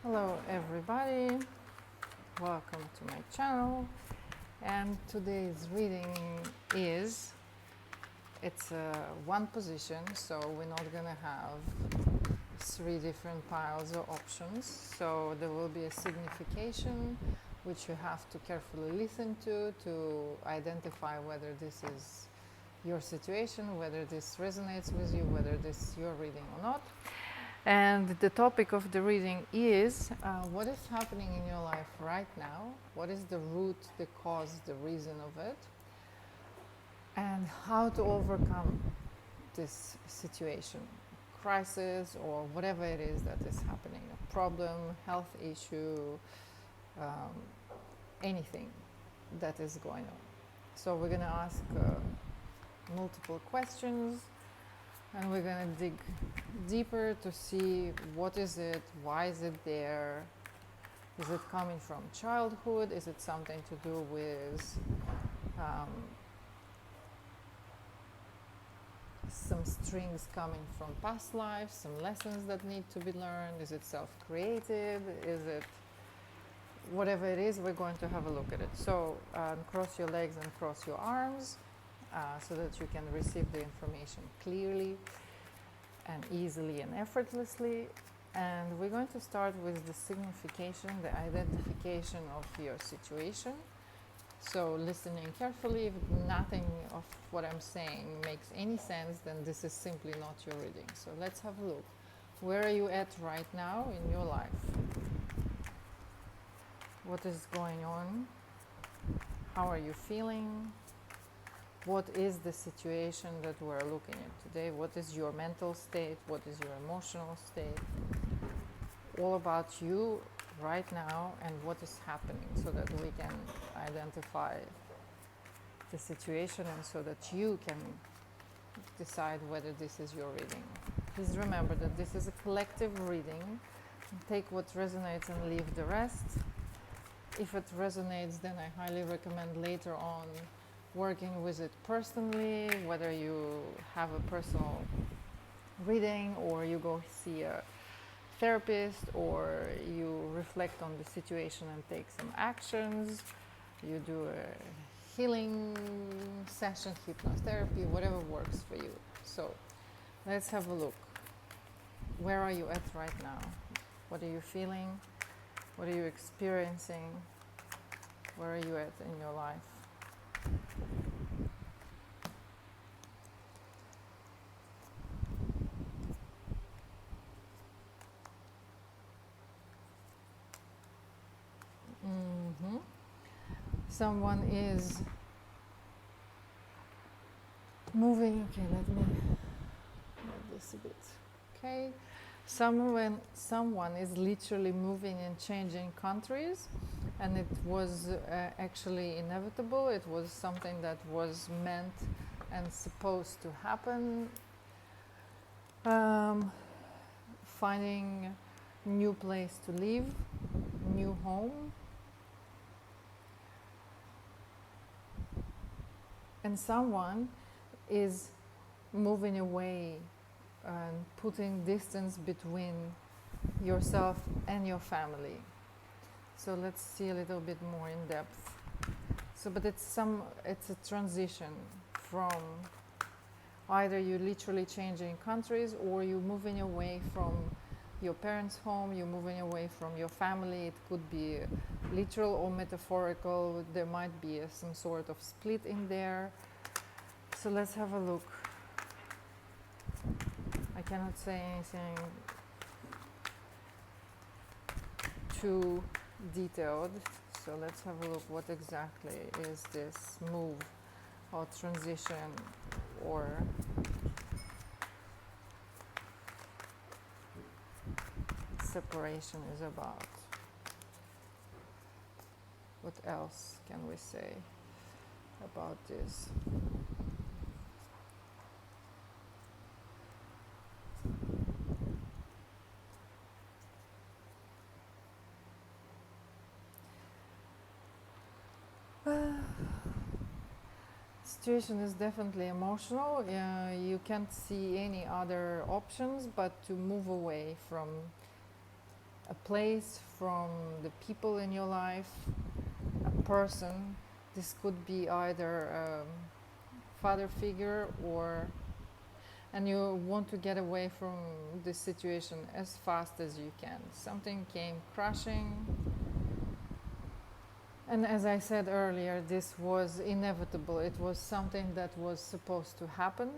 Hello everybody, welcome to my channel, and today's reading is, it's one position, so we're not gonna have three different piles or options, so there will be a signification which you have to carefully listen to identify whether this is your situation, whether this resonates with you, whether this is your reading or not. And the topic of the reading is what is happening in your life right now, what is the root, the cause, the reason of it, and how to overcome this situation, crisis, or whatever it is that is happening, a problem, health issue, anything that is going on. So we're going to ask multiple questions, and we're going to dig deeper to see what is it, why is it there, is it coming from childhood, is it something to do with some strings coming from past lives, some lessons that need to be learned, is it self-created, is it whatever it is, we're going to have a look at it. So cross your legs and cross your arms so that you can receive the information clearly and easily and effortlessly. And we're going to start with the signification, the identification of your situation. So listening carefully, if nothing of what I'm saying makes any sense, then this is simply not your reading. So let's have a look. Where are you at right now in your life? What is going on? How are you feeling? What is the situation that we're looking at today? What is your mental state? What is your emotional state? All about you right now and what is happening, so that we can identify the situation and so that you can decide whether this is your reading. Please remember that this is a collective reading. Take what resonates and leave the rest. If it resonates, then I highly recommend later on working with it personally, whether you have a personal reading or you go see a therapist or you reflect on the situation and take some actions, you do a healing session, hypnotherapy, whatever works for you. So let's have a look. Where are you at right now? What are you feeling? What are you experiencing? Where are you at in your life? Someone is moving. Okay, let me move this a bit. Okay, someone is literally moving and changing countries, and it was actually inevitable. It was something that was meant and supposed to happen. Finding new place to live, new home. And someone is moving away and putting distance between yourself and your family. So let's see a little bit more in depth. So, but it's a transition from either you literally changing countries or you moving away from your parents' home, you're moving away from your family. It could be literal or metaphorical. There might be some sort of split in there. So let's have a look. I cannot say anything too detailed. So let's have a look. What exactly is this move or transition or separation is about? What else can we say about this? Situation is definitely emotional. You can't see any other options but to move away from a place, from the people in your life, a person. This could be either a father figure, and you want to get away from this situation as fast as you can. Something came crashing, and as I said earlier, this was inevitable. It was something that was supposed to happen,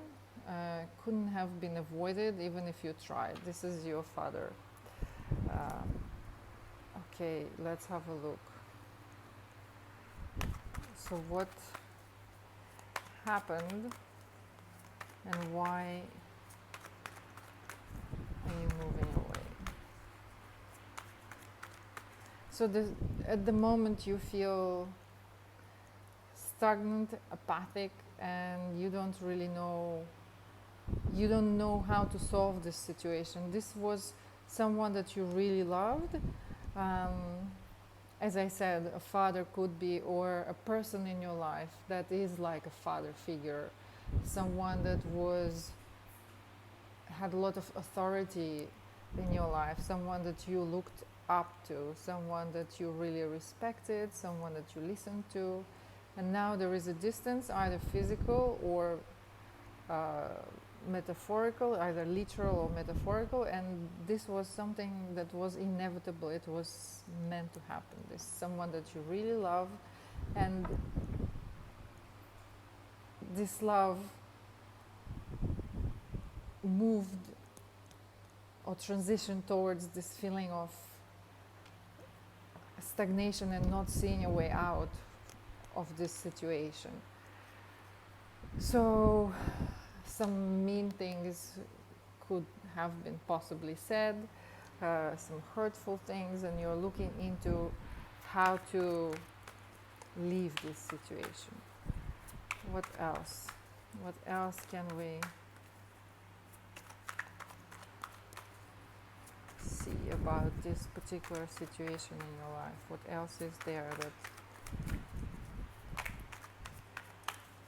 couldn't have been avoided even if you tried. This is your father. Okay, let's have a look. So what happened and why are you moving away? So at the moment you feel stagnant, apathic, and you don't know how to solve this situation. This was someone that you really loved. As I said, a father could be, or a person in your life that is like a father figure, someone that had a lot of authority in your life, someone that you looked up to, someone that you really respected, someone that you listened to, and now there is a distance, either physical or metaphorical, either literal or metaphorical, and this was something that was inevitable. It was meant to happen. This is someone that you really love, and this love moved or transitioned towards this feeling of stagnation and not seeing a way out of this situation. So some mean things could have been possibly said, some hurtful things, and you're looking into how to leave this situation. What else? What else can we see about this particular situation in your life? What else is there that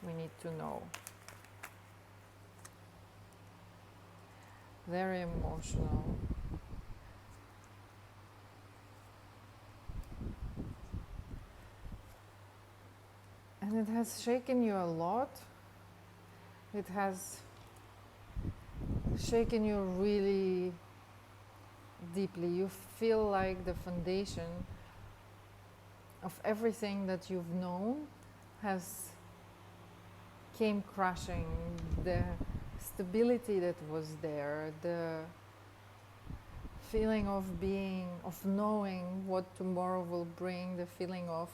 we need to know? Very emotional. And it has shaken you a lot. It has shaken you really deeply. You feel like the foundation of everything that you've known came crashing. The stability that was there, the feeling of knowing what tomorrow will bring, the feeling of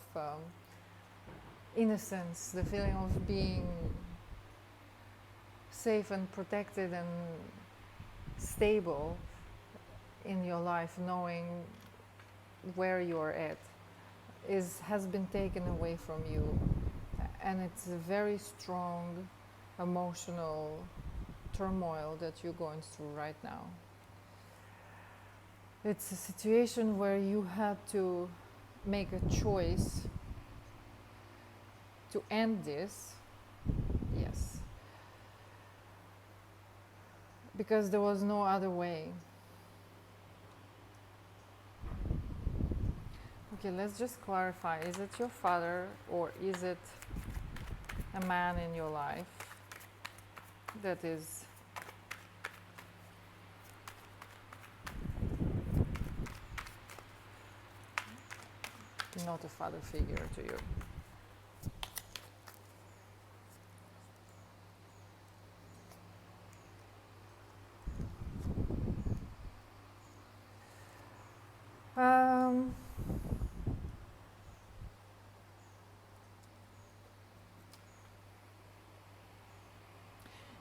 innocence, the feeling of being safe and protected and stable in your life, knowing where you're at, has been taken away from you, and it's a very strong emotional turmoil that you're going through right now. It's a situation where you had to make a choice to end this, yes, because there was no other way. Okay, let's just clarify. Is it your father, or is it a man in your life that is not a father figure to you?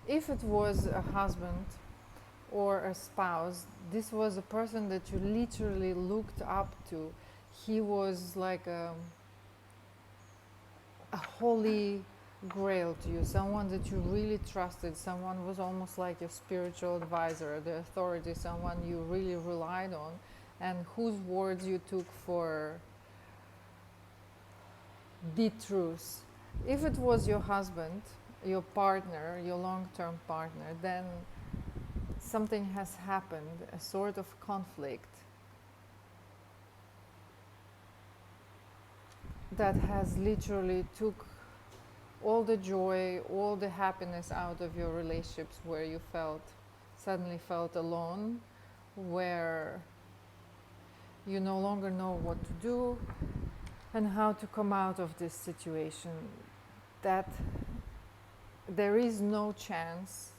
If it was a husband or a spouse, this was a person that you literally looked up to. He was like a holy grail to you, someone that you really trusted, someone was almost like your spiritual advisor, the authority, someone you really relied on, and whose words you took for the truth. If it was your husband, your partner, your long-term partner, then something has happened, a sort of conflict that has literally took all the joy, all the happiness out of your relationships, where you suddenly felt alone, where you no longer know what to do and how to come out of this situation, that there is no chance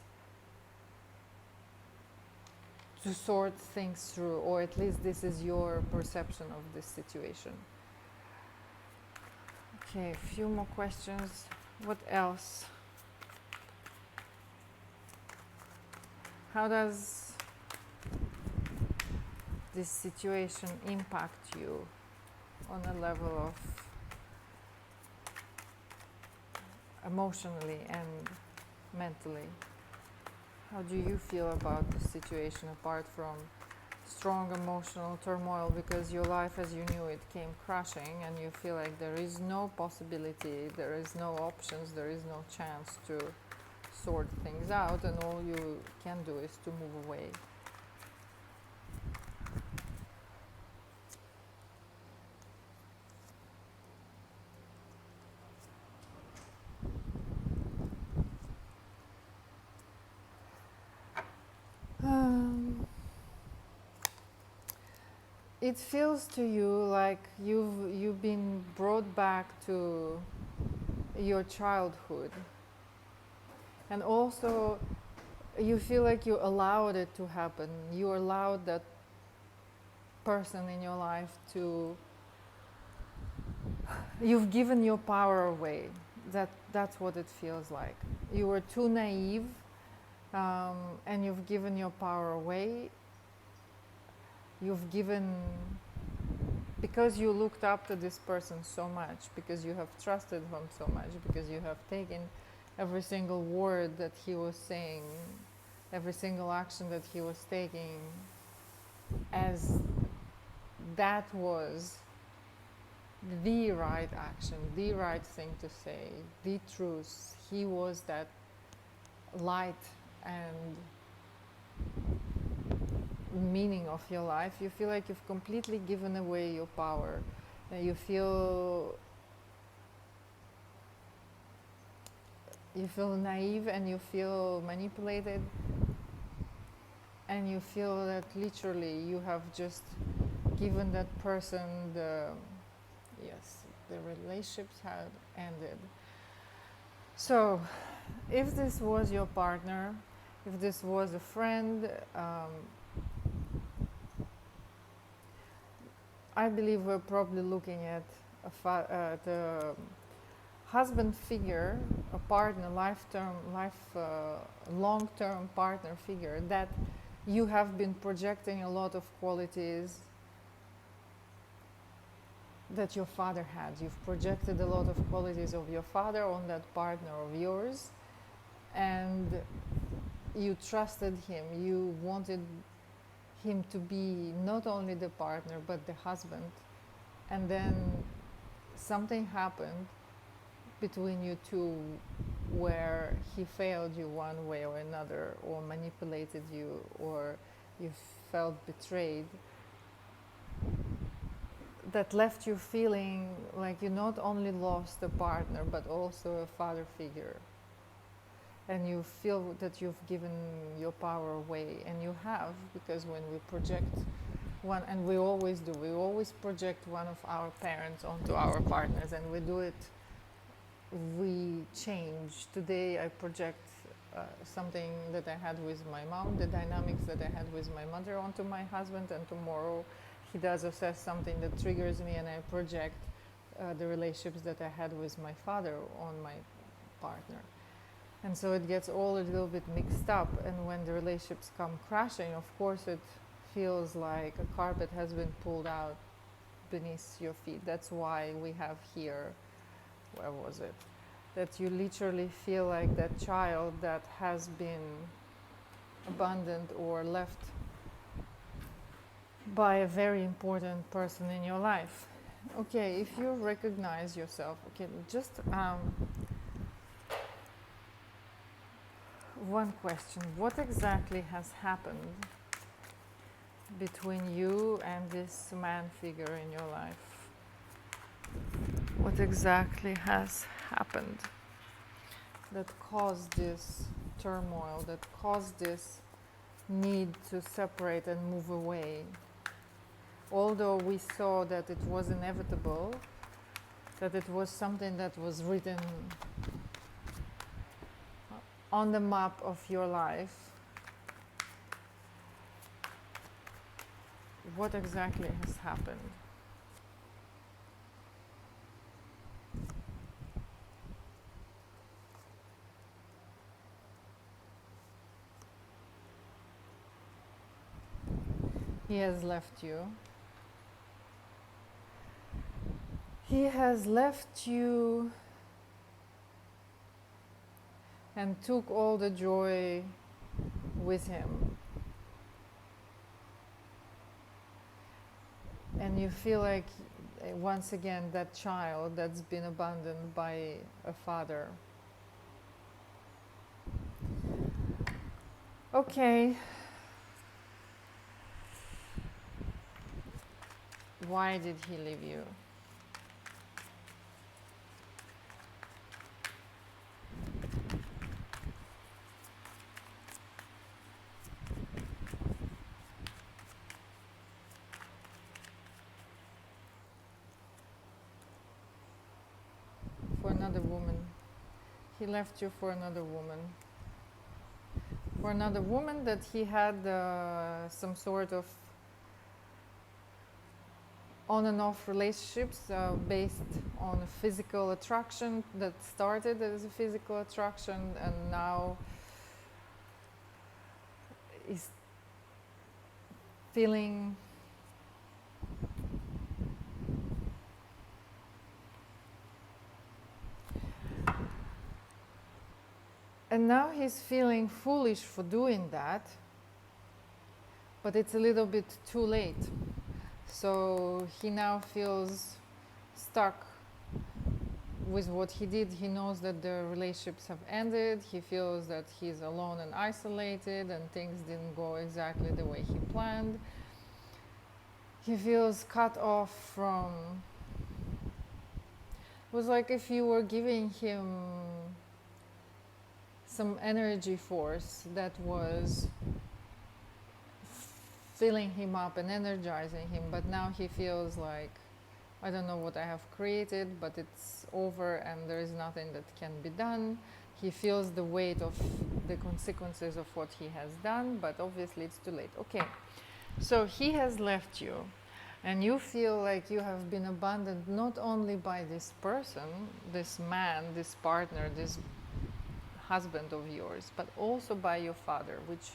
to sort things through, or at least this is your perception of this situation. Okay, a few more questions. What else? How does this situation impact you on a level of emotionally and mentally? How do you feel about the situation, apart from strong emotional turmoil because your life as you knew it came crashing and you feel like there is no possibility, there is no options, there is no chance to sort things out, and all you can do is to move away? It feels to you like you've been brought back to your childhood, and also you feel like you allowed it to happen. You allowed that person in your life to, you've given your power away. That's what it feels like. You were too naive, and you've given your power away. You've given, because you looked up to this person so much, because you have trusted him so much, because you have taken every single word that he was saying, every single action that he was taking, as that was the right action, the right thing to say, the truth. He was that light and meaning of your life. You feel like you've completely given away your power. You feel naive, and you feel manipulated, and you feel that literally you have just given that person the relationships had ended. So if this was your partner, if this was a friend, I believe we're probably looking at the husband figure, a partner, long-term partner figure, that you have been projecting a lot of qualities that your father had. You've projected a lot of qualities of your father on that partner of yours, and you trusted him. You wanted him to be not only the partner but the husband, and then something happened between you two where he failed you one way or another, or manipulated you, or you felt betrayed, that left you feeling like you not only lost a partner but also a father figure. And you feel that you've given your power away, and you have, because when we project one, and we always do, we always project one of our parents onto our partners, and we do it, we change. Today I project something that I had with my mom, the dynamics that I had with my mother onto my husband, and tomorrow he does or says something that triggers me, and I project the relationships that I had with my father on my partner. And so it gets all a little bit mixed up, and when the relationships come crashing, of course it feels like a carpet has been pulled out beneath your feet. That's why we have here, where was it? That you literally feel like that child that has been abandoned or left by a very important person in your life. Okay, if you recognize yourself, okay, just one question. What exactly has happened between you and this man figure in your life? What exactly has happened that caused this turmoil, that caused this need to separate and move away? Although we saw that it was inevitable, that it was something that was written on the map of your life, what exactly has happened? He has left you. He has left you and took all the joy with him. And you feel like, once again, that child that's been abandoned by a father. Okay. Why did he leave you? For another woman. He left you for another woman. For another woman that he had some sort of on and off relationships based on a physical attraction that started as a physical attraction and now is feeling and now he's feeling foolish for doing that, but it's a little bit too late. So he now feels stuck with what he did. He knows that the relationships have ended. He feels that he's alone and isolated and things didn't go exactly the way he planned. He feels cut off from... It was like if you were giving him some energy force that was filling him up and energizing him, but now he feels like, I don't know what I have created, but it's over and there is nothing that can be done. He feels the weight of the consequences of what he has done, but obviously it's too late. Okay, so he has left you and you feel like you have been abandoned not only by this person, this man, this partner, this husband of yours, but also by your father, which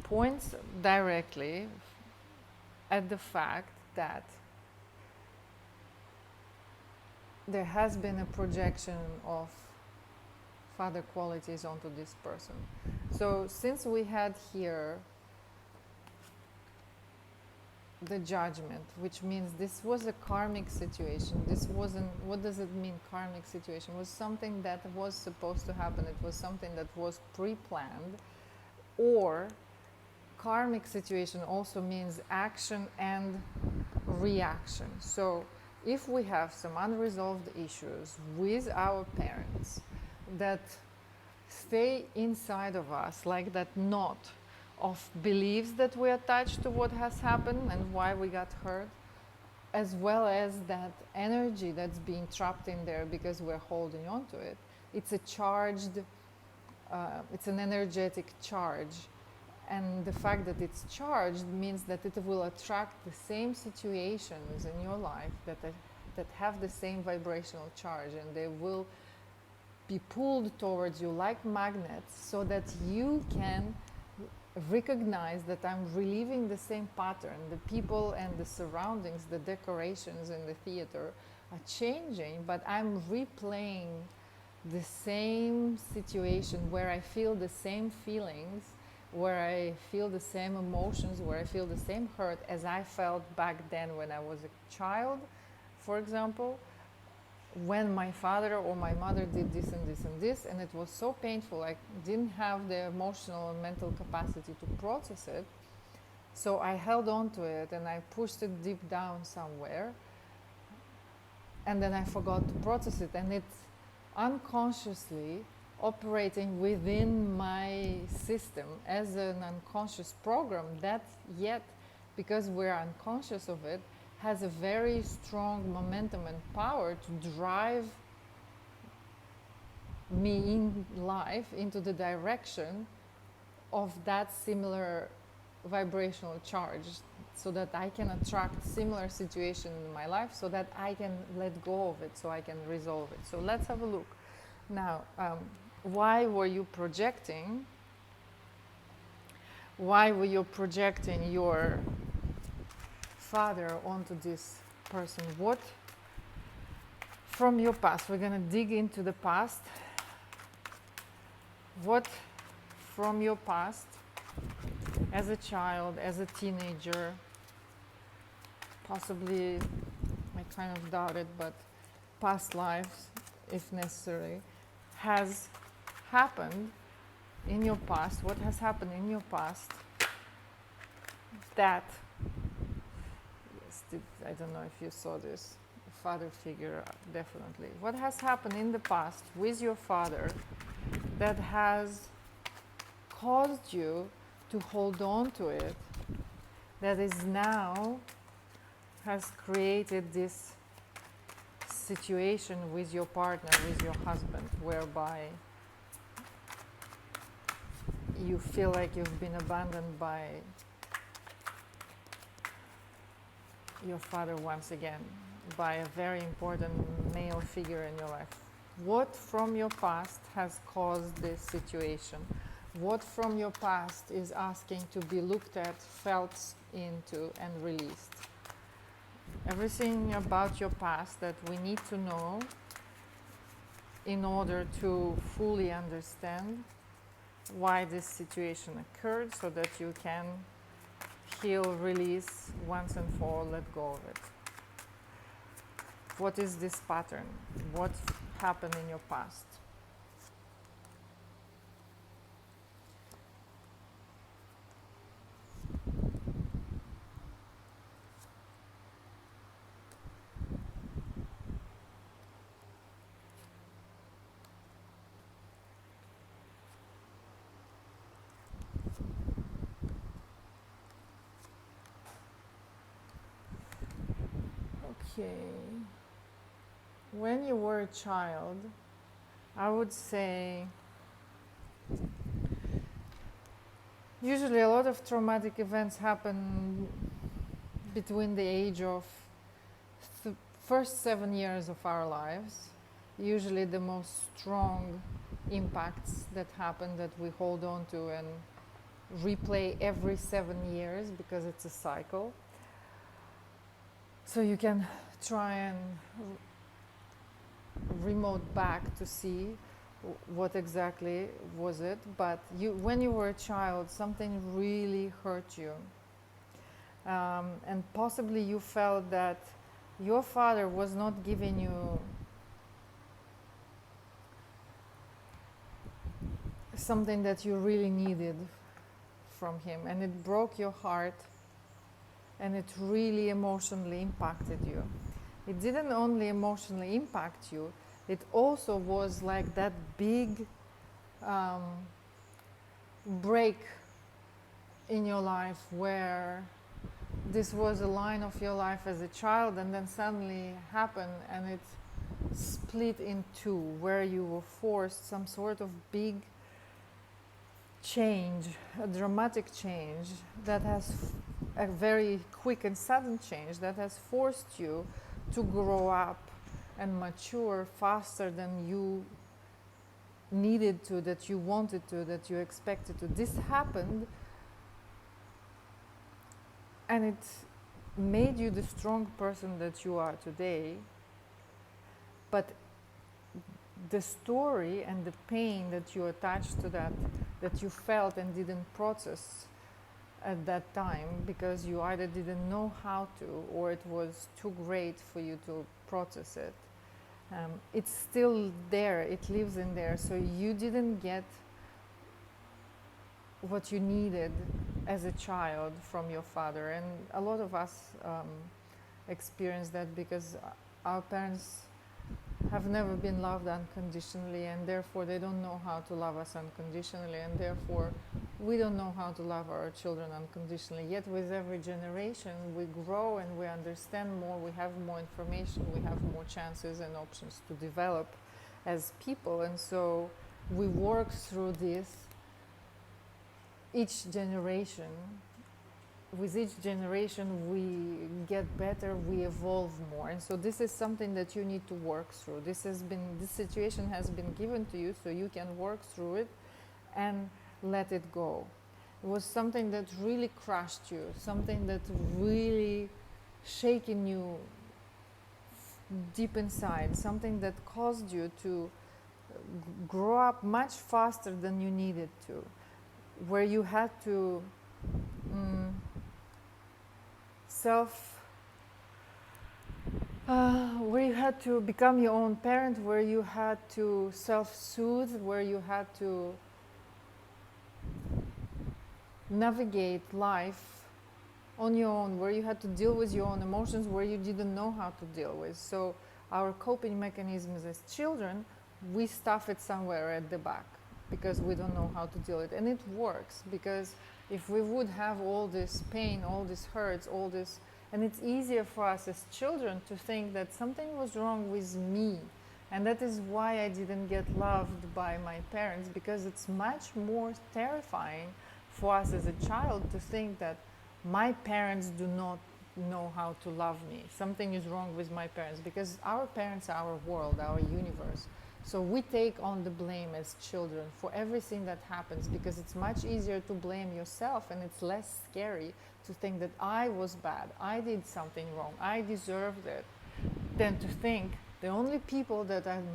points directly at the fact that there has been a projection of father qualities onto this person. So since we had here the judgment, which means this was a karmic situation, this wasn't, what does it mean, karmic situation? It was something that was supposed to happen, it was something that was pre-planned, or karmic situation also means action and reaction. So if we have some unresolved issues with our parents that stay inside of us, like that knot of beliefs that we attach to what has happened and why we got hurt, as well as that energy that's being trapped in there because we're holding on to it. It's a charged, it's an energetic charge. And the fact that it's charged means that it will attract the same situations in your life that have the same vibrational charge, and they will be pulled towards you like magnets, so that you can recognize that I'm reliving the same pattern. The people and the surroundings, the decorations in the theater are changing, but I'm replaying the same situation where I feel the same feelings, where I feel the same emotions, where I feel the same hurt as I felt back then when I was a child, for example, when my father or my mother did this and this and this, and it was so painful, I didn't have the emotional and mental capacity to process it, so I held on to it and I pushed it deep down somewhere, and then I forgot to process it, and it's unconsciously operating within my system as an unconscious program that yet, because we're unconscious of it, has a very strong momentum and power to drive me in life into the direction of that similar vibrational charge, so that I can attract similar situation in my life, so that I can let go of it, so I can resolve it. So let's have a look. Now, why were you projecting? Why were you projecting your father onto this person? What from your past? We're going to dig into the past. What from your past, as a child, as a teenager, possibly, I kind of doubt it, but past lives, if necessary, has happened in your past? What has happened in your past that, yes, I don't know if you saw this, father figure, definitely. What has happened in the past with your father that has caused you to hold on to it, that is now has created this situation with your partner, with your husband, whereby you feel like you've been abandoned by your father once again, by a very important male figure in your life. What from your past has caused this situation? What from your past is asking to be looked at, felt into, and released? Everything about your past that we need to know in order to fully understand why this situation occurred, so that you can heal, release, once and for all, let go of it. What is this pattern? What happened in your past? Okay. When you were a child, I would say usually a lot of traumatic events happen between the age of first 7 years of our lives. Usually the most strong impacts that happen, that we hold on to and replay every 7 years, because it's a cycle. So you can try and remote back to see what exactly was it. But when you were a child, something really hurt you. And possibly you felt that your father was not giving you something that you really needed from him. And it broke your heart. And it really emotionally impacted you. It didn't only emotionally impact you, it also was like that big break in your life, where this was a line of your life as a child, and then suddenly happened and it split in two, where you were forced some sort of big change, a dramatic change that has a very quick and sudden change that has forced you to grow up and mature faster than you needed to, that you wanted to, that you expected to. This happened, and it made you the strong person that you are today. But the story and the pain that you attached to that you felt and didn't process at that time, because you either didn't know how to, or it was too great for you to process it. It's still there, it lives in there, so you didn't get what you needed as a child from your father. And a lot of us experience that, because our parents have never been loved unconditionally, and therefore they don't know how to love us unconditionally, and therefore we don't know how to love our children unconditionally. Yet with every generation we grow and we understand more, we have more information, we have more chances and options to develop as people, and so we work through this each generation. With each generation we get better, we evolve more, and so this is something that you need to work through. This situation has been given to you so you can work through it and let it go. It was something that really crushed you, something that really shaken you deep inside, something that caused you to grow up much faster than you needed to, where you had to where you had to become your own parent, where you had to self-soothe, where you had to navigate life on your own, where you had to deal with your own emotions, where you didn't know how to deal with. So our coping mechanisms as children, we stuff it somewhere at the back because we don't know how to deal with it. And it works, because if we would have all this pain, all this hurts, all this, and it's easier for us as children to think that something was wrong with me, and that is why I didn't get loved by my parents, because it's much more terrifying for us as a child to think that my parents do not know how to love me. Something is wrong with my parents, because our parents are our world, our universe. So we take on the blame as children for everything that happens, because it's much easier to blame yourself, and it's less scary to think that I was bad, I did something wrong, I deserved it, than to think the only people that I'm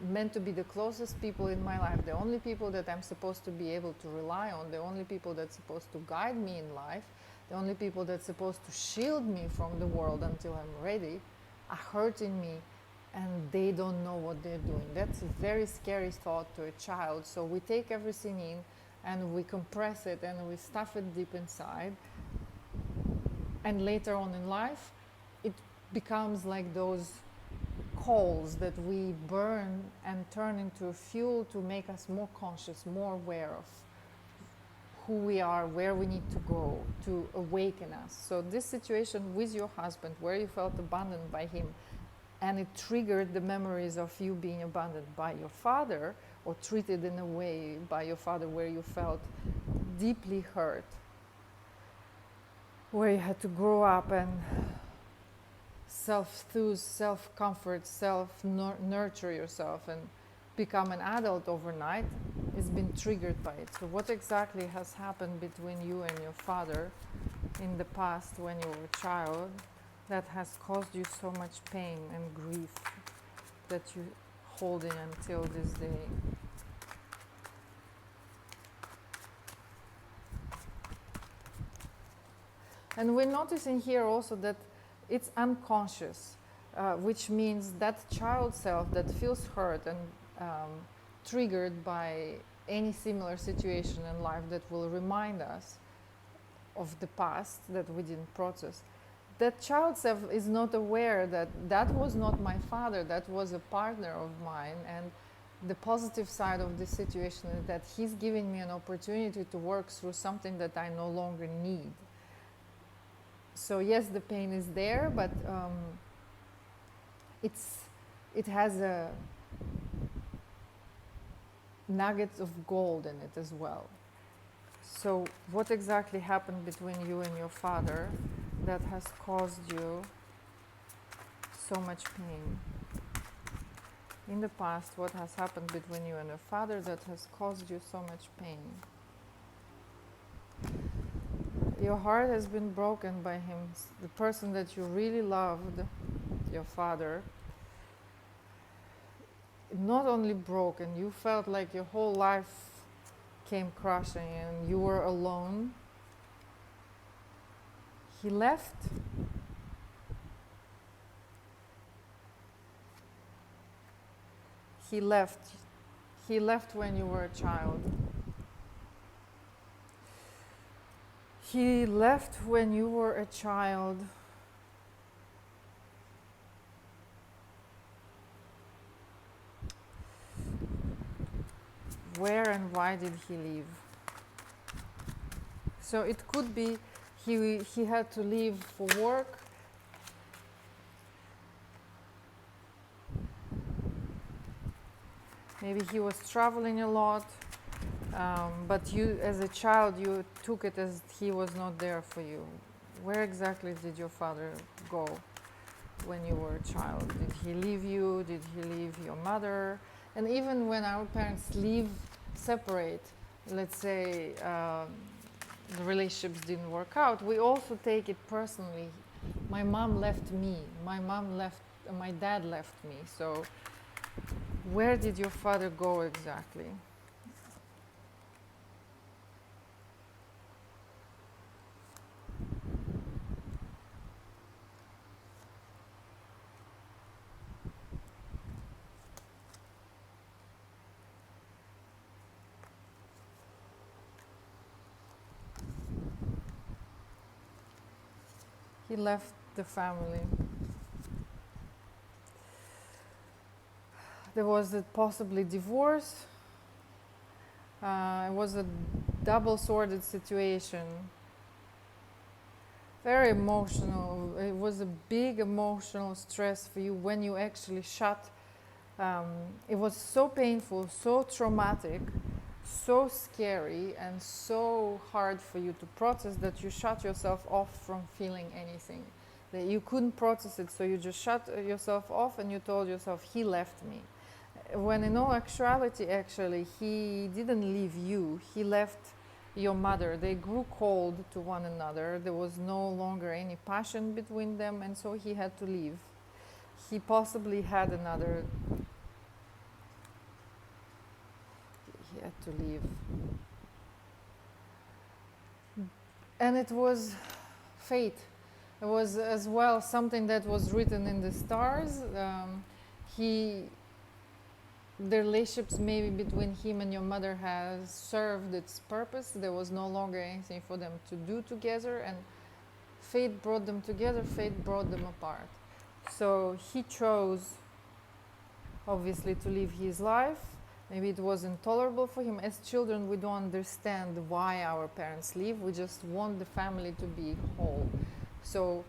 meant to be the closest people in my life, the only people that I'm supposed to be able to rely on, the only people that's supposed to guide me in life, the only people that's supposed to shield me from the world until I'm ready, are hurting me, and they don't know what they're doing. That's a very scary thought to a child. So we take everything in and we compress it and we stuff it deep inside, and later on in life it becomes like those coals that we burn and turn into fuel to make us more conscious, more aware of who we are, where we need to go, to awaken us. So this situation with your husband, where you felt abandoned by him, and it triggered the memories of you being abandoned by your father, or treated in a way by your father where you felt deeply hurt, where you had to grow up and self-soothe, self-comfort, self-nurture yourself and become an adult overnight, has been triggered by it. So what exactly has happened between you and your father in the past when you were a child that has caused you so much pain and grief that you hold in until this day? And we're noticing here also that it's unconscious, which means that child self that feels hurt and triggered by any similar situation in life that will remind us of the past that we didn't process, that child self is not aware that that was not my father, that was a partner of mine, and the positive side of this situation is that he's giving me an opportunity to work through something that I no longer need. So yes, the pain is there, but it has a nuggets of gold in it as well. So what exactly happened between you and your father that has caused you so much pain? In the past, what has happened between you and your father that has caused you so much pain? Your heart has been broken by him. The person that you really loved, your father, not only broken, you felt like your whole life came crashing and you were alone. He left. He left when you were a child. He left when you were a child Where and why did he leave? So it could be he had to leave for work. Maybe he was traveling a lot, but you, as a child, you took it as he was not there for you. Where exactly did your father go when you were a child? Did he leave you? Did he leave your mother? And even when our parents leave, separate, let's say the relationships didn't work out, we also take it personally. My mom left me. My dad left me. So where did your father go exactly? He left the family. There was a possibly divorce. It was a double-sworded situation. Very emotional. It was a big emotional stress for you when you actually shut. It was so painful, so traumatic, so scary, and so hard for you to process that you shut yourself off from feeling anything. That you couldn't process it, so you just shut yourself off and you told yourself, he left me. When in all actuality, actually, he didn't leave you, he left your mother. They grew cold to one another. There was no longer any passion between them, and so he had to leave. He possibly had another. He had to leave. And it was fate. It was as well something that was written in the stars. The relationships maybe between him and your mother has served its purpose. There was no longer anything for them to do together, and fate brought them together, fate brought them apart. So he chose, obviously, to live his life. Maybe it was intolerable for him. As children, we don't understand why our parents leave. We just want the family to be whole. So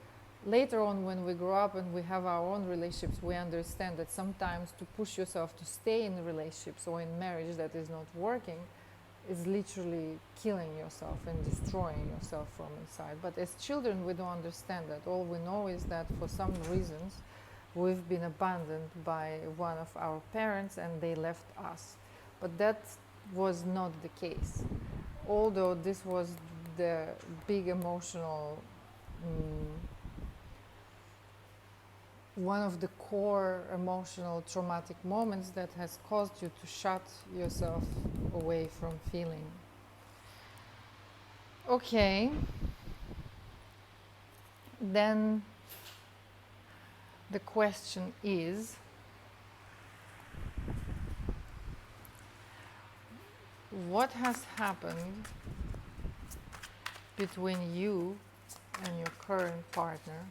later on, when we grow up and we have our own relationships, we understand that sometimes to push yourself to stay in relationships or in marriage that is not working is literally killing yourself and destroying yourself from inside. But as children, we don't understand that. All we know is that for some reasons, we've been abandoned by one of our parents and they left us. But that was not the case. Although this was the big emotional one of the core emotional traumatic moments that has caused you to shut yourself away from feeling. Okay. Then the question is, what has happened between you and your current partner?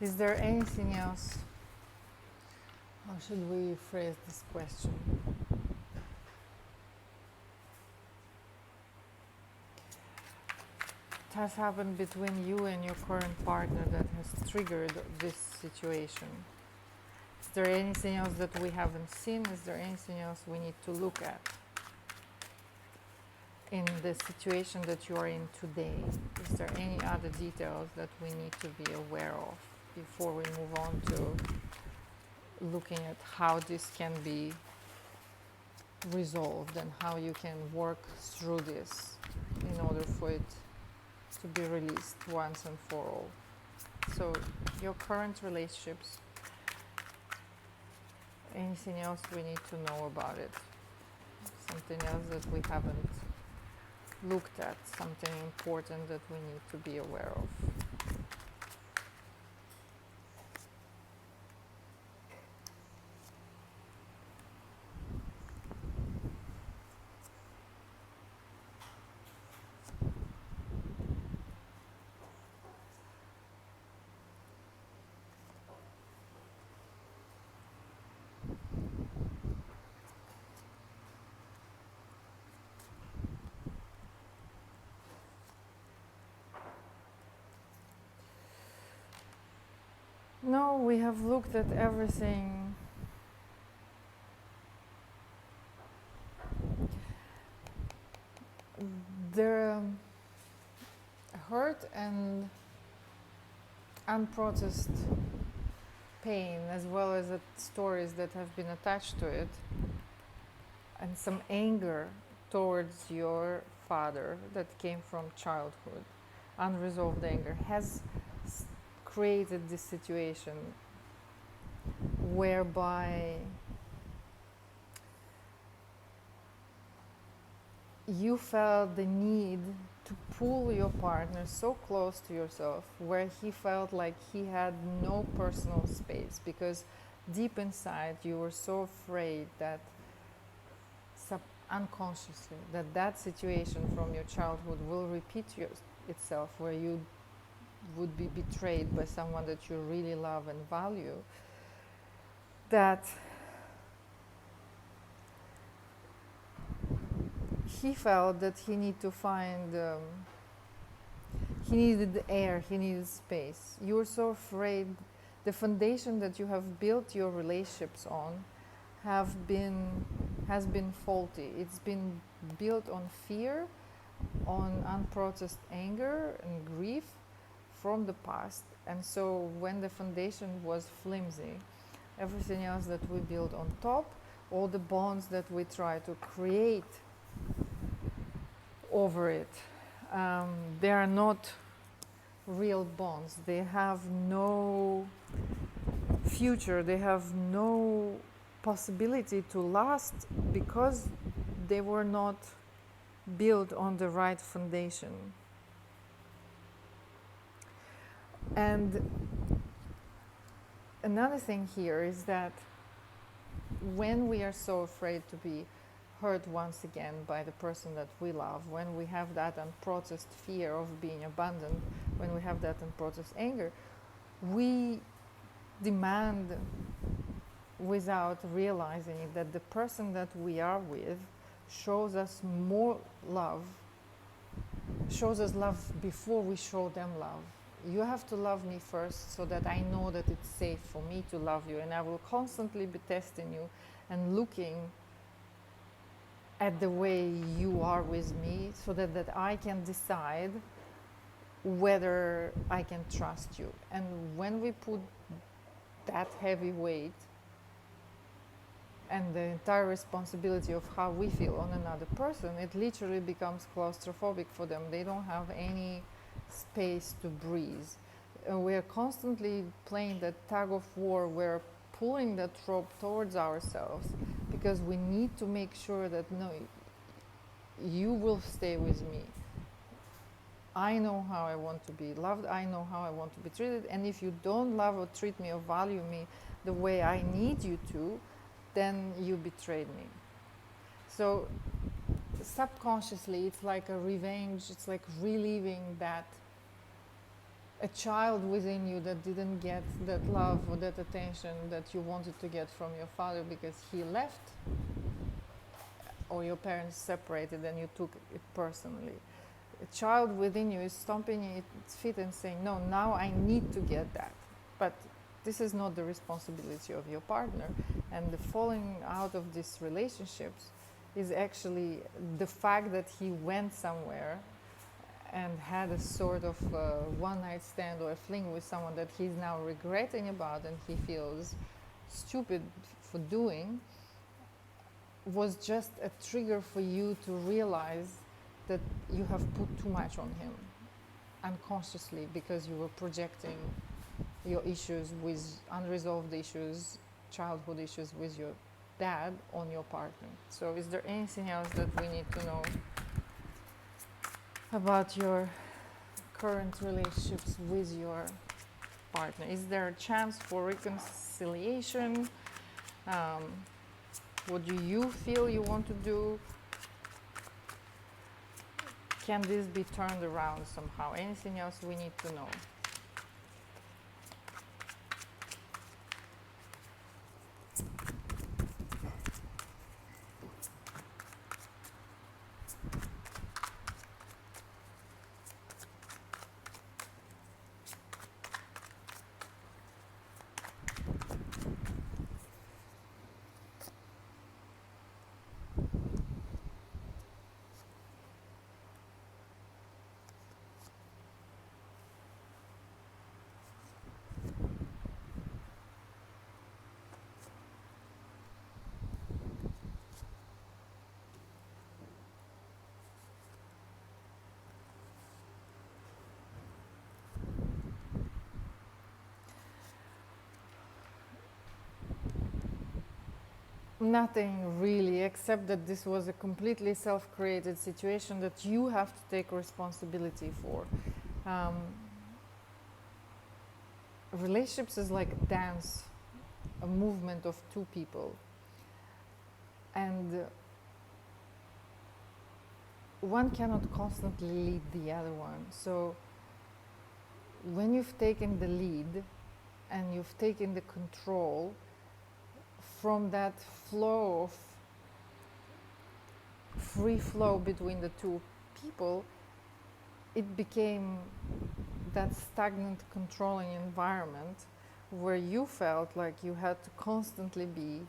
Is there anything else? How should we phrase this question? What has happened between you and your current partner that has triggered this situation? Is there anything else that we haven't seen? Is there anything else we need to look at in the situation that you are in today? Is there any other details that we need to be aware of before we move on to looking at how this can be resolved and how you can work through this in order for it to be released once and for all? So your current relationships, anything else we need to know about it? Something else that we haven't looked at, something important that we need to be aware of? know, we have looked at everything. The hurt and unprocessed pain, as well as the stories that have been attached to it, and some anger towards your father that came from childhood, unresolved anger, has created this situation whereby you felt the need to pull your partner so close to yourself, where he felt like he had no personal space, because deep inside you were so afraid that unconsciously that situation from your childhood will repeat itself, where you would be betrayed by someone that you really love and value, that he felt that he needed to find he needed air, he needed space. You were so afraid. The foundation that you have built your relationships on has been faulty. It's been built on fear, on unprocessed anger and grief from the past. And so when the foundation was flimsy, everything else that we built on top, all the bonds that we try to create over it, they are not real bonds. They have no future, they have no possibility to last, because they were not built on the right foundation. And another thing here is that when we are so afraid to be hurt once again by the person that we love, when we have that unprocessed fear of being abandoned, when we have that unprocessed anger, we demand, without realizing it, that the person that we are with shows us more love, shows us love before we show them love. You have to love me first, so that I know that it's safe for me to love you, and I will constantly be testing you and looking at the way you are with me, so that I can decide whether I can trust you. And when we put that heavy weight and the entire responsibility of how we feel on another person, it literally becomes claustrophobic for them. They don't have any space to breathe. We're constantly playing that tug of war. We're pulling that rope towards ourselves, because we need to make sure that, no, you will stay with me. I know how I want to be loved. I know how I want to be treated. And if you don't love or treat me or value me the way I need you to, then you betrayed me. So subconsciously, it's like a revenge. It's like reliving that, a child within you that didn't get that love or that attention that you wanted to get from your father because he left, or your parents separated and you took it personally. A child within you is stomping its feet and saying, no, now I need to get that. But this is not the responsibility of your partner. And the falling out of these relationships is actually the fact that he went somewhere and had a sort of one-night stand or a fling with someone that he's now regretting about and he feels stupid for doing, was just a trigger for you to realize that you have put too much on him unconsciously, because you were projecting your issues with unresolved issues, childhood issues with your dad on your partner. So is there anything else that we need to know about your current relationships with your partner? Is there a chance for reconciliation? What do you feel you want to do? Can this be turned around somehow? Anything else we need to know? Nothing really, except that this was a completely self-created situation that you have to take responsibility for. Um, relationships is like a dance, a movement of two people, and one cannot constantly lead the other one. So when you've taken the lead and you've taken the control, from that flow of free flow between the two people, it became that stagnant, controlling environment where you felt like you had to constantly be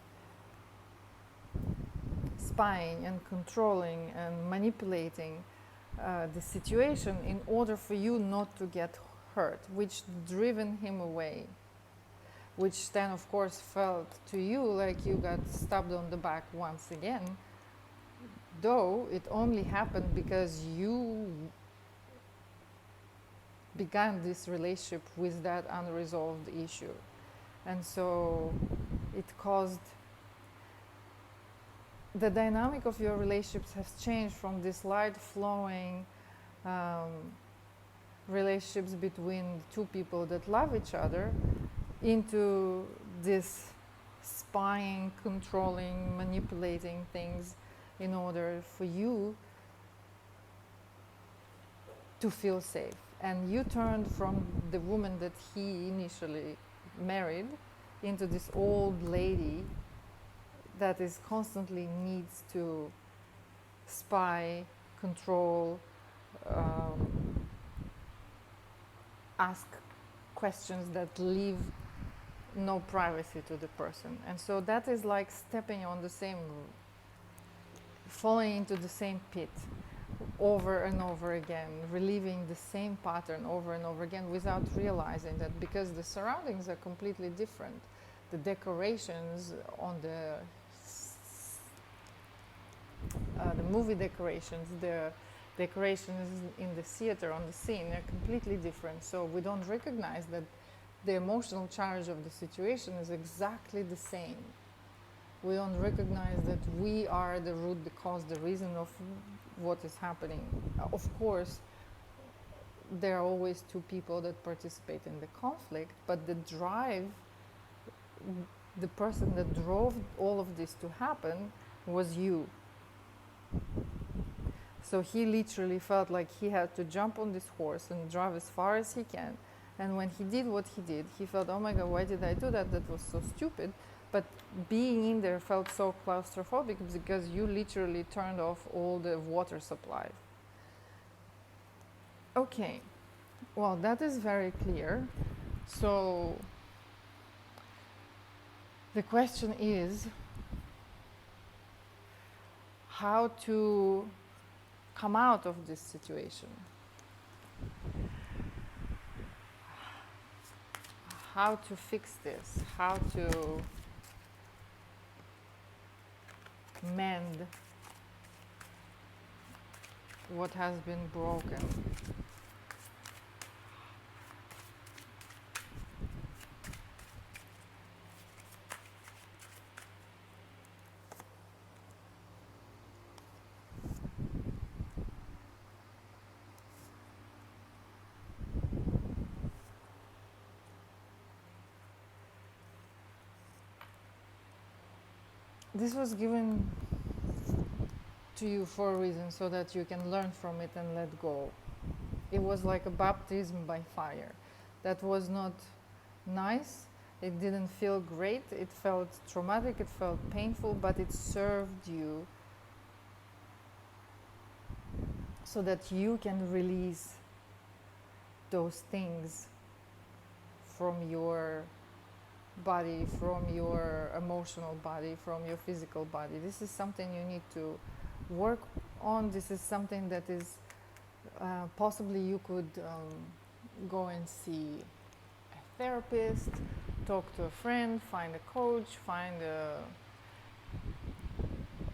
spying and controlling and manipulating the situation in order for you not to get hurt, which driven him away, which then of course felt to you like you got stabbed on the back once again, though it only happened because you began this relationship with that unresolved issue. And so it caused, the dynamic of your relationships has changed from this light flowing relationships between two people that love each other into this spying, controlling, manipulating things in order for you to feel safe. And you turned from the woman that he initially married into this old lady that is constantly needs to spy, control, ask questions that leave no privacy to the person. And so that is like stepping on the same, falling into the same pit over and over again, reliving the same pattern over and over again without realizing that, because the surroundings are completely different. The decorations on the movie decorations, the decorations in the theater on the scene are completely different. So we don't recognize that the emotional charge of the situation is exactly the same. We don't recognize that we are the root, the cause, the reason of what is happening. Of course, there are always two people that participate in the conflict, but the drive, the person that drove all of this to happen was you. So he literally felt like he had to jump on this horse and drive as far as he can. And when he did what he did, he felt, oh my God, why did I do that? That was so stupid. But being in there felt so claustrophobic because you literally turned off all the water supply. Okay, well, that is very clear. So the question is how to come out of this situation. How to fix this, how to mend what has been broken. This was given to you for a reason, so that you can learn from it and let go. It was like a baptism by fire. That was not nice. It didn't feel great. It felt traumatic. It felt painful, but it served you so that you can release those things from your body, from your emotional body, from your physical body. This is something you need to work on. This is something that is possibly you could go and see a therapist, talk to a friend, find a coach, find a,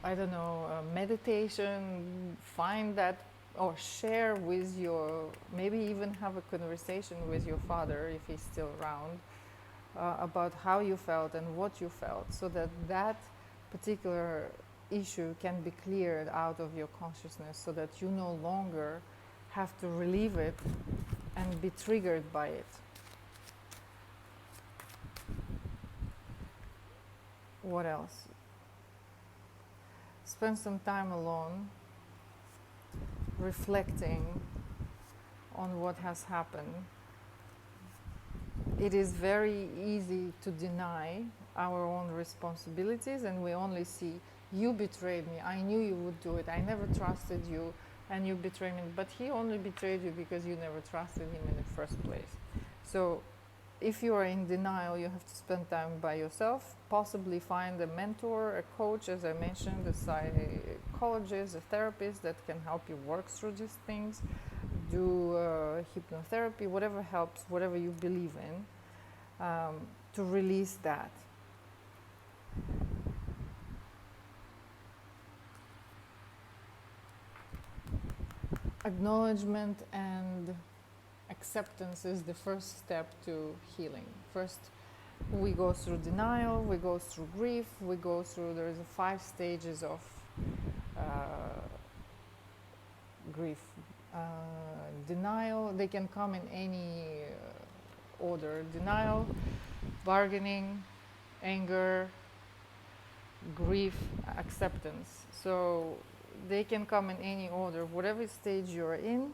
I don't know, a meditation, find that, or share with your, maybe even have a conversation with your father if he's still around, about how you felt and what you felt, so that that particular issue can be cleared out of your consciousness so that you no longer have to relieve it and be triggered by it. What else? Spend some time alone, reflecting on what has happened. It is very easy to deny our own responsibilities, and we only see, you betrayed me, I knew you would do it, I never trusted you, and you betrayed me. But he only betrayed you because you never trusted him in the first place. So if you are in denial, you have to spend time by yourself, possibly find a mentor, a coach, as I mentioned, a psychologist, a therapist that can help you work through these things, do hypnotherapy, whatever helps, whatever you believe in, to release that. Acknowledgement and acceptance is the first step to healing. First, we go through denial, we go through grief, we go through, there is 5 stages of grief. Denial, they can come in any order. Denial, bargaining, anger, grief, acceptance. So they can come in any order. Whatever stage you're in,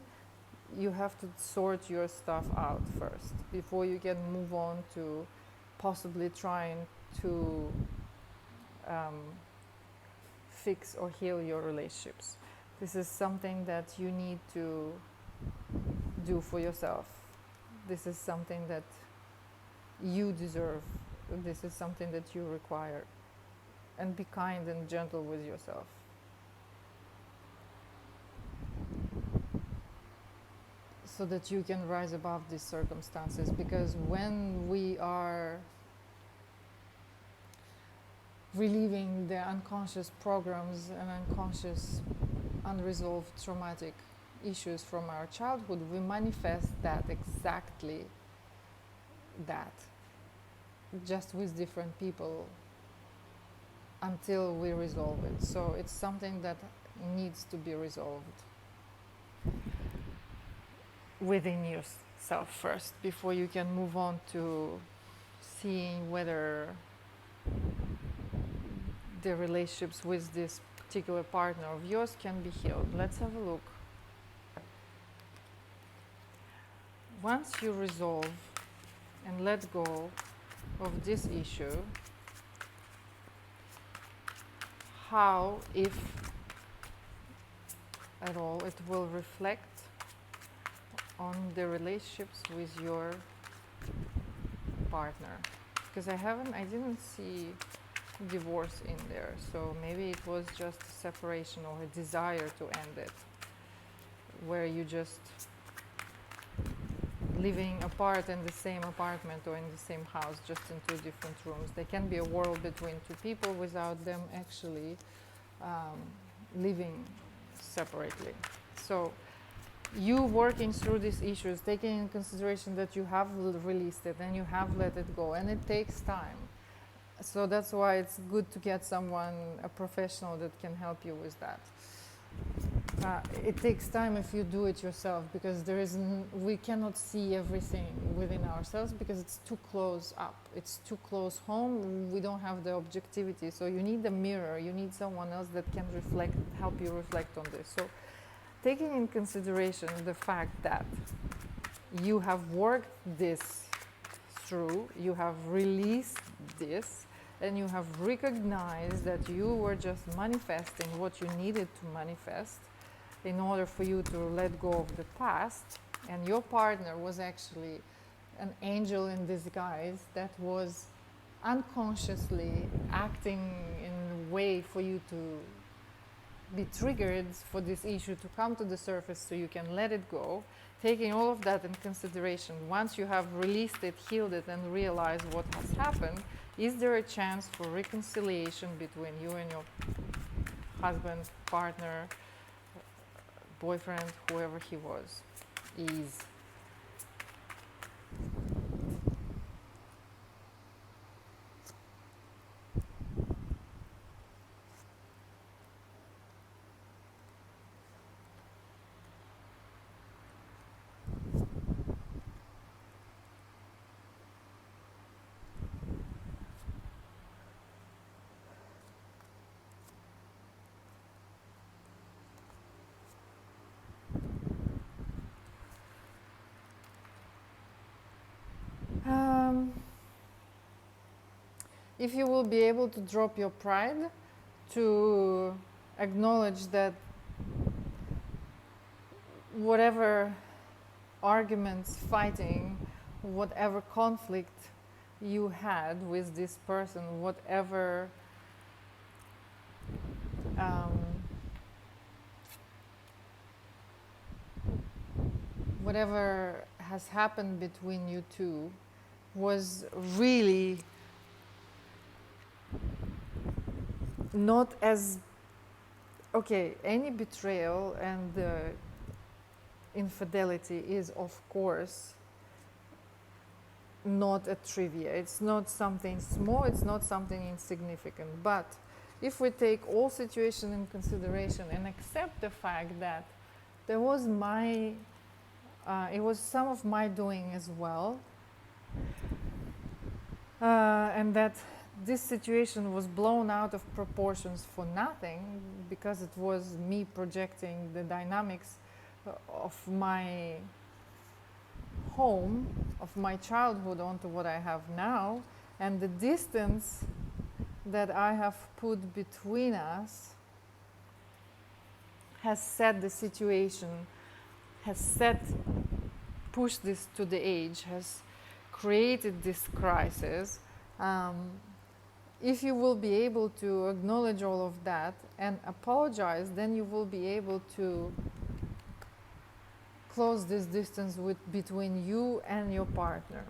you have to sort your stuff out first before you can move on to possibly trying to fix or heal your relationships. This is something that you need to do for yourself. This is something that you deserve. This is something that you require. And be kind and gentle with yourself. So that you can rise above these circumstances, because when we are relieving the unconscious programs and unconscious unresolved traumatic issues from our childhood, we manifest that exactly that, just with different people until we resolve it. So it's something that needs to be resolved within yourself first, before you can move on to seeing whether the relationships with this particular partner of yours can be healed. Let's have a look. Once you resolve and let go of this issue, how, if at all, it will reflect on the relationships with your partner? Because I didn't see divorce in there, so maybe it was just a separation or a desire to end it, where you just living apart in the same apartment or in the same house, just in 2 different rooms. There can be a world between 2 people without them actually living separately. So you working through these issues, taking in consideration that you have released it and you have let it go, and it takes time. So that's why it's good to get someone, a professional, that can help you with that. It takes time if you do it yourself, because we cannot see everything within ourselves, because it's too close up, it's too close home. We don't have the objectivity. So you need a mirror, you need someone else that can help you reflect on this. So taking in consideration the fact that you have worked this through, you have released this, and you have recognized that you were just manifesting what you needed to manifest in order for you to let go of the past, and your partner was actually an angel in disguise that was unconsciously acting in a way for you to be triggered for this issue to come to the surface so you can let it go. Taking all of that in consideration, once you have released it, healed it, and realized what has happened, is there a chance for reconciliation between you and your husband, partner, boyfriend, whoever he was, is? if you will be able to drop your pride, to acknowledge that whatever arguments, fighting, whatever conflict you had with this person, whatever has happened between you two was really not as okay. Any betrayal and infidelity is, of course, not a trivia. It's not something small, it's not something insignificant. But if we take all situations in consideration and accept the fact that there was it was some of my doing as well, and that this situation was blown out of proportions for nothing, because it was me projecting the dynamics of my home, of my childhood onto what I have now, and the distance that I have put between us has set the situation, pushed this to the edge, has created this crisis. If you will be able to acknowledge all of that and apologize, then you will be able to close this distance between you and your partner.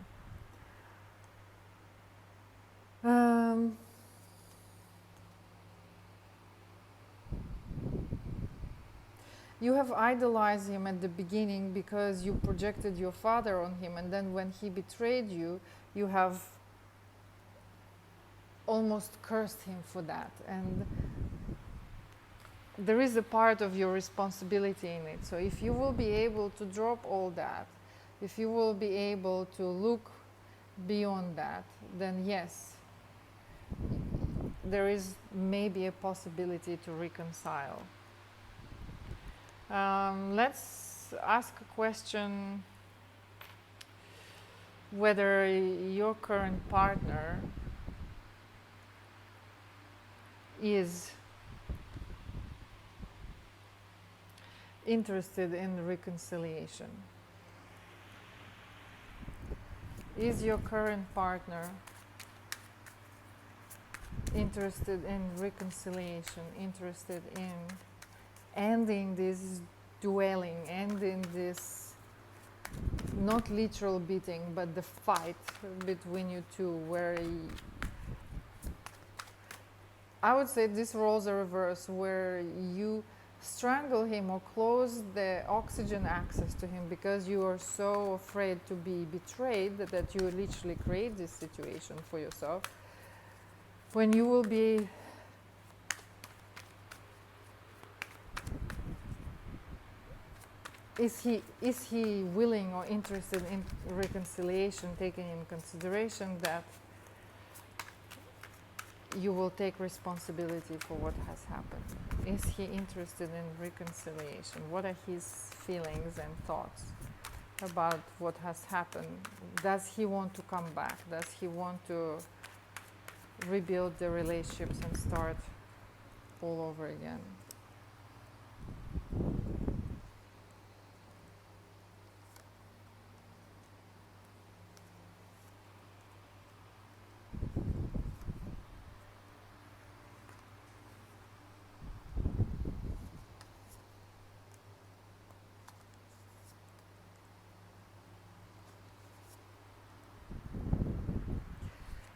You have idolized him at the beginning because you projected your father on him, and then when he betrayed you, you have almost cursed him for that. And there is a part of your responsibility in it. So if you will be able to drop all that, if you will be able to look beyond that, then yes, there is maybe a possibility to reconcile. Let's ask a question whether your current partner is interested in reconciliation. Is your current partner interested in reconciliation, interested in ending this dwelling, ending this not literal beating, but the fight between you two, where I would say this roles are reverse, where you strangle him or close the oxygen access to him because you are so afraid to be betrayed that you literally create this situation for yourself. When you will be is he willing or interested in reconciliation, taking in consideration that you will take responsibility for what has happened? Is he interested in reconciliation? What are his feelings and thoughts about what has happened? Does he want to come back? Does he want to rebuild the relationships and start all over again?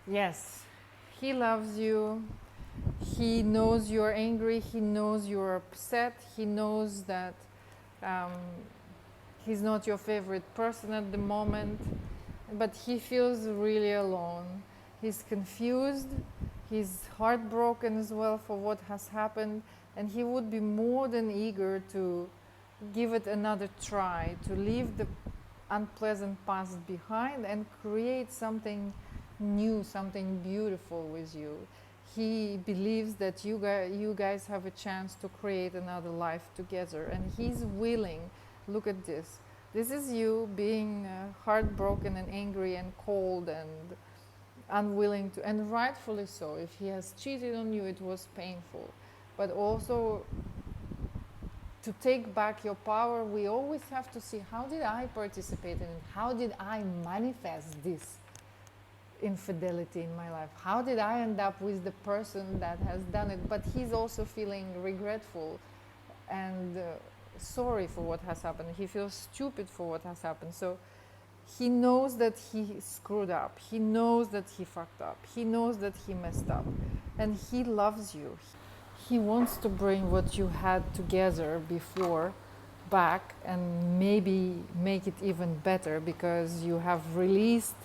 Yes, he loves you. He knows you're angry. He knows you're upset. He knows that he's not your favorite person at the moment, but he feels really alone. He's confused. He's heartbroken as well for what has happened, and he would be more than eager to give it another try, to leave the unpleasant past behind and create something new, something beautiful with you. He believes that you guys have a chance to create another life together, and he's willing. Look at this. This is you being heartbroken and angry and cold and unwilling to, and rightfully so. If he has cheated on you, it was painful. But also, to take back your power, we always have to see, how did I participate in it? How did I manifest this infidelity in my life? How did I end up with the person that has done it? But he's also feeling regretful and sorry for what has happened. He feels stupid for what has happened. So he knows that he screwed up. He knows that he fucked up. He knows that he messed up. And he loves you. He wants to bring what you had together before back and maybe make it even better, because you have released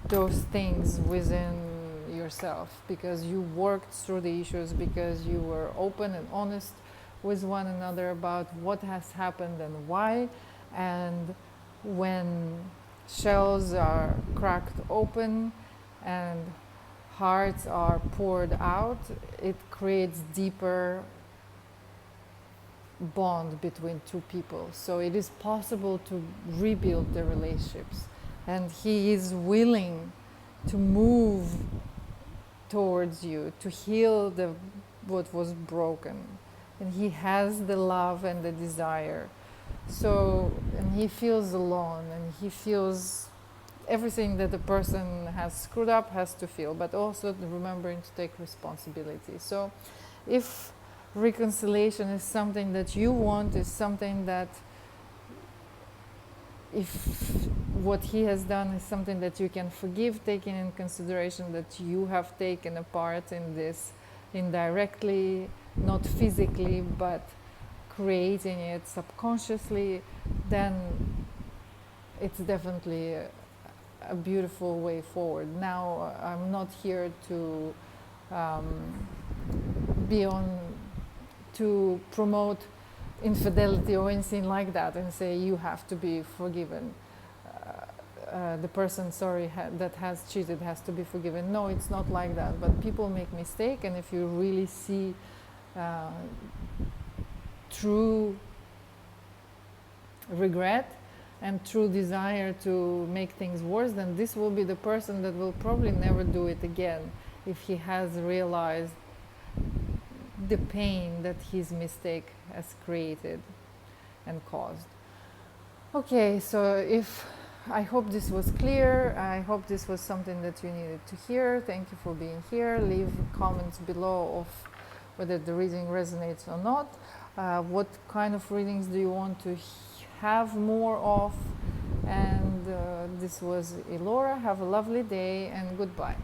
those things within yourself, because you worked through the issues, because you were open and honest with one another about what has happened and why. And when shells are cracked open and hearts are poured out, it creates deeper bond between two people. So it is possible to rebuild the relationships, and he is willing to move towards you to heal what was broken, and he has the love and the desire. So, and he feels alone, and he feels everything that the person has screwed up has to feel, but also remembering to take responsibility. So if reconciliation is something that you want, is something that, if what he has done is something that you can forgive, taking in consideration that you have taken a part in this indirectly, not physically, but creating it subconsciously, then it's definitely a beautiful way forward. Now, I'm not here to to promote infidelity or anything like that and say you have to be forgiven. The person, that has cheated has to be forgiven. No, it's not like that. But people make mistakes, and if you really see true regret and true desire to make things worse, then this will be the person that will probably never do it again, if he has realized the pain that his mistake has created and caused. Okay, so I hope this was clear. I hope this was something that you needed to hear. Thank you for being here. Leave comments below of whether the reading resonates or not. What kind of readings do you want to have more of? And this was Elora. Have a lovely day and goodbye.